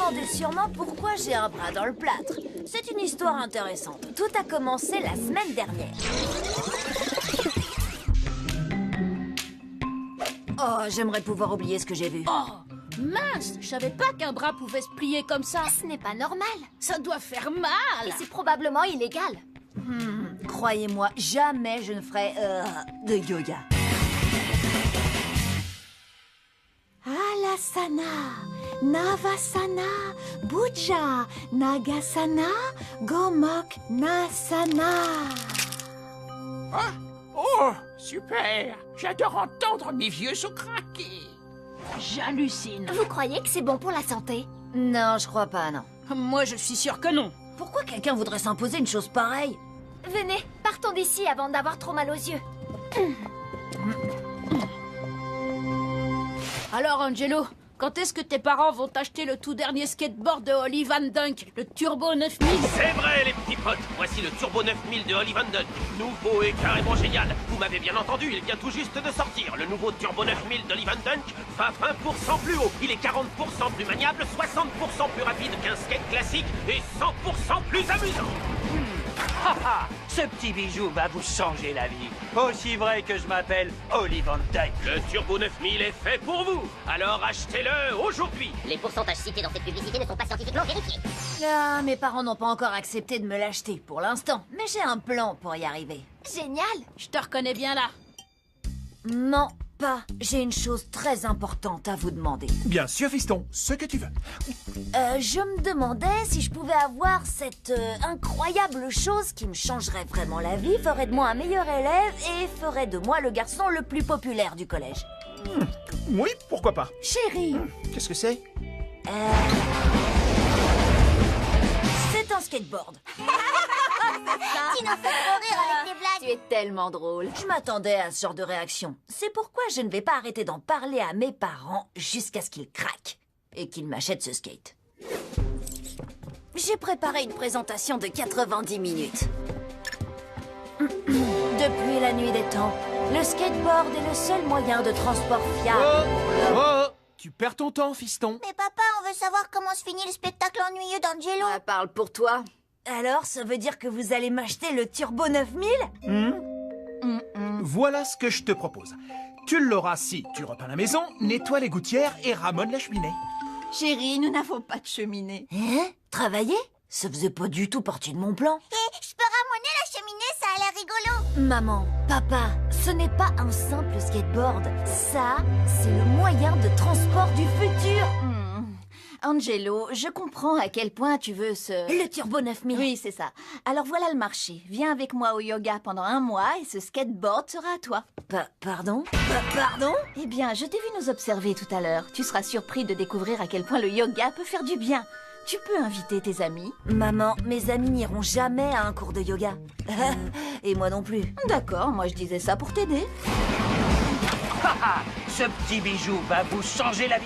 demandez sûrement pourquoi j'ai un bras dans le plâtre. C'est une histoire intéressante. Tout a commencé la semaine dernière. Oh, j'aimerais pouvoir oublier ce que j'ai vu. Oh, mince, je savais pas qu'un bras pouvait se plier comme ça. Ce n'est pas normal. Ça doit faire mal. Et c'est probablement illégal. Croyez-moi, jamais je ne ferai de yoga. Alasana, Navasana, Bhuja, Nagasana, Gomok Nasana. Ah, oh, super! J'adore entendre mes vieux os craquer. J'hallucine. Vous croyez que c'est bon pour la santé? Non, je crois pas, non. Moi, je suis sûre que non. Pourquoi quelqu'un voudrait s'imposer une chose pareille? Venez, partons d'ici avant d'avoir trop mal aux yeux. Alors, Angelo, quand est-ce que tes parents vont t'acheter le tout dernier skateboard de Holly Van Dunk, le Turbo 9000? C'est vrai, les petits potes. Voici le Turbo 9000 de Holly Van Dunk. Nouveau et carrément génial. Vous m'avez bien entendu, il vient tout juste de sortir. Le nouveau Turbo 9000 de Holly Van Dunk va 20% plus haut. Il est 40% plus maniable, 60% plus rapide qu'un skate classique et 100% plus amusant. Haha, ce petit bijou va vous changer la vie. Aussi vrai que je m'appelle Holly Van Dyke. Le Turbo 9000 est fait pour vous. Alors achetez-le aujourd'hui. Les pourcentages cités dans cette publicité ne sont pas scientifiquement vérifiés. Ah, mes parents n'ont pas encore accepté de me l'acheter pour l'instant. Mais j'ai un plan pour y arriver. Génial. Je te reconnais bien là. Non, pas. J'ai une chose très importante à vous demander. Bien sûr, fiston, ce que tu veux. Je me demandais si je pouvais avoir cette incroyable chose qui me changerait vraiment la vie, ferait de moi un meilleur élève et ferait de moi le garçon le plus populaire du collège. Oui, pourquoi pas. Chérie, Qu'est-ce que c'est? c'est un skateboard. Tu nous fais trop rire avec tes blagues. Tu es tellement drôle. Je m'attendais à ce genre de réaction. C'est pourquoi je ne vais pas arrêter d'en parler à mes parents jusqu'à ce qu'ils craquent et qu'ils m'achètent ce skate. J'ai préparé une présentation de 90 minutes. Depuis la nuit des temps, le skateboard est le seul moyen de transport fiable. Oh, tu perds ton temps, fiston. Mais papa, on veut savoir comment se finit le spectacle ennuyeux d'Angelo. Parle pour toi. Alors, ça veut dire que vous allez m'acheter le Turbo 9000? Voilà ce que je te propose. Tu l'auras si tu repeins la maison, nettoies les gouttières et ramones la cheminée. Chérie, nous n'avons pas de cheminée. Hein? Travailler? Ça faisait pas du tout partie de mon plan. Et je peux ramoner la cheminée, ça a l'air rigolo. Maman, papa, ce n'est pas un simple skateboard. Ça, c'est le moyen de transport du futur. Angelo, je comprends à quel point tu veux ce... Le Turbo 9000. Oui, c'est ça. Alors voilà le marché. Viens avec moi au yoga pendant 1 mois et ce skateboard sera à toi. Pardon? Pardon? Eh bien, je t'ai vu nous observer tout à l'heure. Tu seras surpris de découvrir à quel point le yoga peut faire du bien. Tu peux inviter tes amis. Maman, mes amis n'iront jamais à un cours de yoga. Et moi non plus. D'accord, moi je disais ça pour t'aider. Haha, ce petit bijou va vous changer la vie.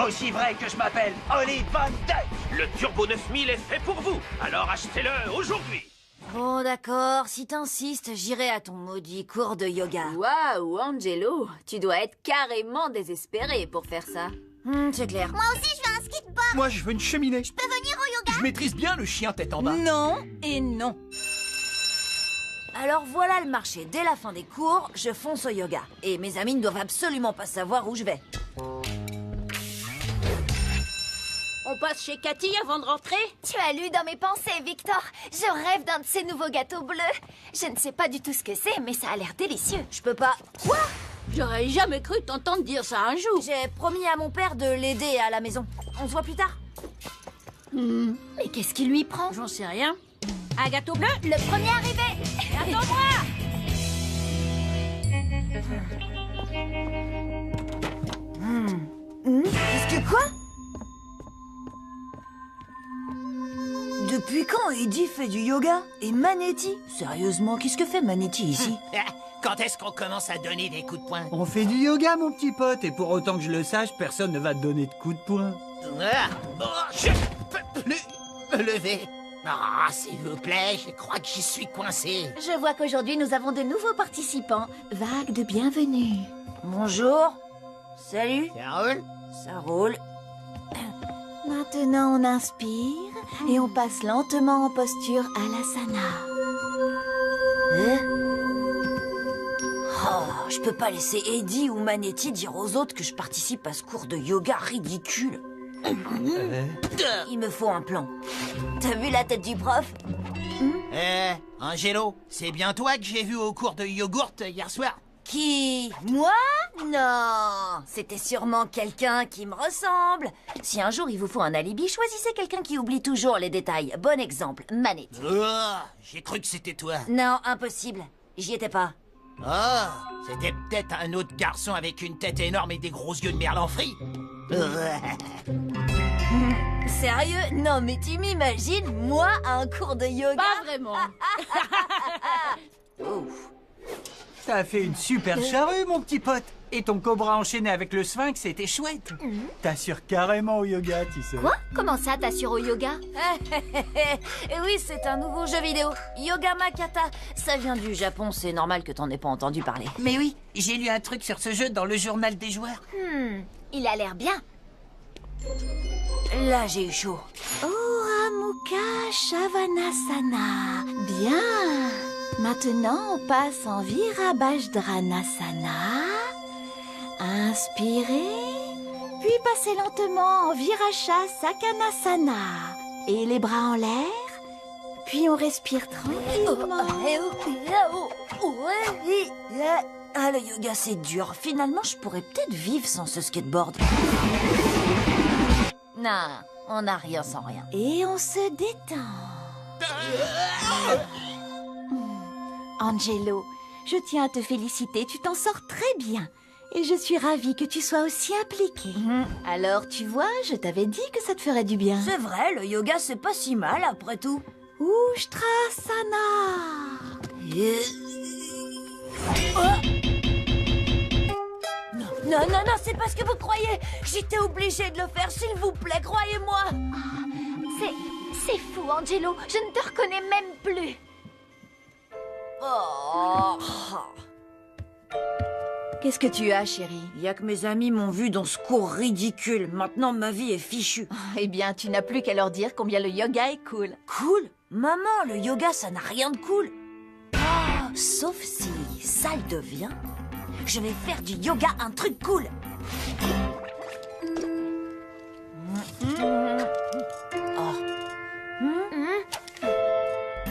Aussi vrai que je m'appelle Holly Van Dyke. Le Turbo 9000 est fait pour vous. Alors achetez-le aujourd'hui. Bon, d'accord, si t'insistes, j'irai à ton maudit cours de yoga. Waouh, Angelo, tu dois être carrément désespéré pour faire ça. C'est clair. Moi aussi, je veux un skateboard. Moi, je veux une cheminée. Je peux venir au yoga? Je maîtrise bien le chien tête en bas. Non et non. Alors voilà le marché. Dès la fin des cours, je fonce au yoga. Et mes amis ne doivent absolument pas savoir où je vais. On passe chez Cathy avant de rentrer? Tu as lu dans mes pensées, Victor. Je rêve d'un de ces nouveaux gâteaux bleus. Je ne sais pas du tout ce que c'est, mais ça a l'air délicieux. Je peux pas... Quoi? J'aurais jamais cru t'entendre dire ça un jour. J'ai promis à mon père de l'aider à la maison. On se voit plus tard. Mais qu'est-ce qui lui prend? J'en sais rien. Un gâteau bleu? Le premier arrivé. Attends-moi! Qu'est-ce que quoi? Depuis quand Eddie fait du yoga? Et Manetti? Sérieusement, qu'est-ce que fait Manetti ici? Quand est-ce qu'on commence à donner des coups de poing? On fait du yoga, mon petit pote, et pour autant que je le sache, personne ne va te donner de coups de poing. Ah, oh, je peux plus me lever. Ah, s'il vous plaît, je crois que j'y suis coincé. Je vois qu'aujourd'hui nous avons de nouveaux participants. Vague de bienvenue. Bonjour. Salut. Ça roule? Ça roule. Maintenant, on inspire et on passe lentement en posture Alasana. Oh, je peux pas laisser Eddie ou Manetti dire aux autres que je participe à ce cours de yoga ridicule. Il me faut un plan. T'as vu la tête du prof? Angelo, c'est bien toi que j'ai vu au cours de yogourt hier soir? Qui? Moi? Non! C'était sûrement quelqu'un qui me ressemble. Si un jour il vous faut un alibi, choisissez quelqu'un qui oublie toujours les détails. Bon exemple, Manetti. Oh, j'ai cru que c'était toi. Non, impossible. J'y étais pas. Oh, c'était peut-être un autre garçon avec une tête énorme et des gros yeux de merlan frit. Sérieux? Non, mais tu m'imagines, moi, à un cours de yoga? Pas vraiment. Ouf. T'as fait une super charrue, mon petit pote. Et ton cobra enchaîné avec le sphinx, c'était chouette. T'assures carrément au yoga, tu sais. Quoi? Comment ça, t'assures au yoga? Oui, c'est un nouveau jeu vidéo. Yoga Makata. Ça vient du Japon, c'est normal que t'en aies pas entendu parler. Mais oui, j'ai lu un truc sur ce jeu dans le journal des joueurs. Il a l'air bien. Là, j'ai eu chaud. Ora Mukha Shavasana. Bien. Maintenant, on passe en Virabhadranasana. Inspirez, puis passez lentement en Virashasakanasana. Et les bras en l'air, puis on respire tranquillement. Ah, le yoga, c'est dur. Finalement, je pourrais peut-être vivre sans ce skateboard. Non, on n'a rien sans rien. Et on se détend. Angelo, je tiens à te féliciter, tu t'en sors très bien. Et je suis ravie que tu sois aussi impliqué. Alors, tu vois, je t'avais dit que ça te ferait du bien. C'est vrai, le yoga, c'est pas si mal, après tout. Ustrasana. Non, c'est pas ce que vous croyez. J'étais obligée de le faire, s'il vous plaît, croyez-moi. C'est fou, Angelo. Je ne te reconnais même plus. Oh. Qu'est-ce que tu as, chérie? Il y a que mes amis m'ont vu dans ce cours ridicule. Maintenant, ma vie est fichue. Eh bien, tu n'as plus qu'à leur dire combien le yoga est cool. Cool? Maman, le yoga, ça n'a rien de cool. Oh, sauf si ça le devient. Je vais faire du yoga un truc cool.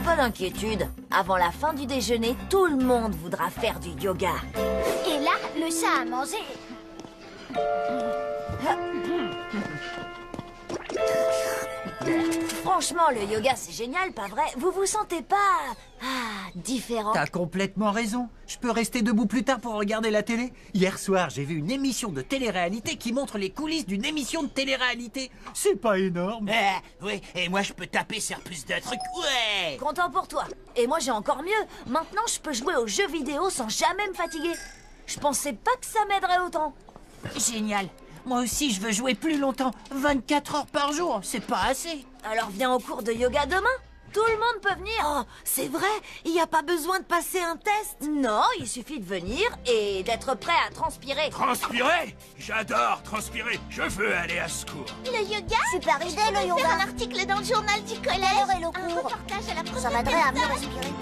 Pas d'inquiétude. Avant la fin du déjeuner, tout le monde voudra faire du yoga. Et là, le chat a mangé. Franchement, le yoga, c'est génial, pas vrai? Vous vous sentez pas... différent? T'as complètement raison. Je peux rester debout plus tard pour regarder la télé. Hier soir, j'ai vu une émission de télé-réalité qui montre les coulisses d'une émission de télé-réalité. C'est pas énorme. Oui, et moi je peux taper sur plus de trucs, ouais. Content pour toi. Et moi, j'ai encore mieux. Maintenant, je peux jouer aux jeux vidéo sans jamais me fatiguer. Je pensais pas que ça m'aiderait autant. Génial. Moi aussi, je veux jouer plus longtemps. 24 heures par jour, c'est pas assez. Alors viens au cours de yoga demain. Tout le monde peut venir. Oh, c'est vrai? Il n'y a pas besoin de passer un test? Non, il suffit de venir et d'être prêt à transpirer. Transpirer? J'adore transpirer. Je veux aller à ce cours. Le yoga? Super idée, le yoga. Faire un article dans le journal du collège. Et le Un cours. reportage à la Ça m'aiderait à mieux respirer.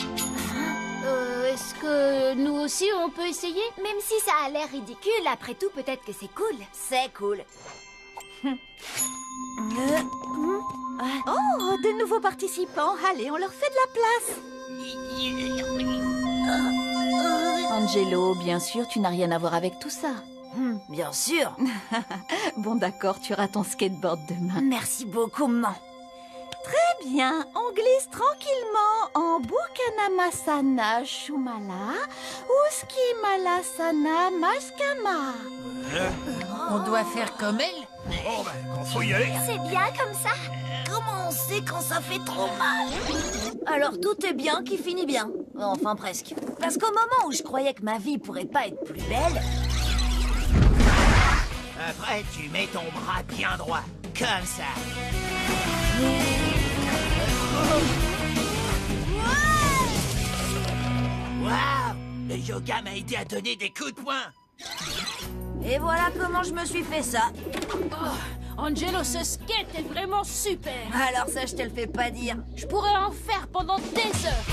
Est-ce que nous aussi, on peut essayer? Même si ça a l'air ridicule, après tout, peut-être que c'est cool. C'est cool. Oh, de nouveaux participants. Allez, on leur fait de la place. Angelo, bien sûr, tu n'as rien à voir avec tout ça. Bien sûr. Bon, d'accord, tu auras ton skateboard demain. Merci beaucoup, maman. Très bien, on glisse tranquillement en Bukanamasana Shumala, Uskimalasana Maskama. On doit faire comme elle? Bon, ben, quand faut y aller. C'est bien comme ça. Comment on sait quand ça fait trop mal? Alors tout est bien qui finit bien. Enfin presque. Parce qu'au moment où je croyais que ma vie pourrait pas être plus belle... Après, tu mets ton bras bien droit, comme ça. Waouh! Le yoga m'a aidé à donner des coups de poing. Et voilà comment je me suis fait ça. Angelo, ce skate est vraiment super. Alors ça, je te le fais pas dire. Je pourrais en faire pendant des heures.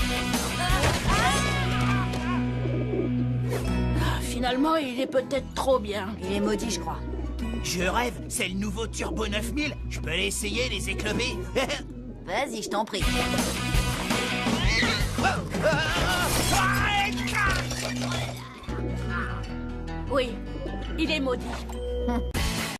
Finalement, il est peut-être trop bien. Il est maudit, je crois. Je rêve, c'est le nouveau Turbo 9000. Je peux l'essayer, les éclever. Vas-y, je t'en prie. Oui, il est maudit.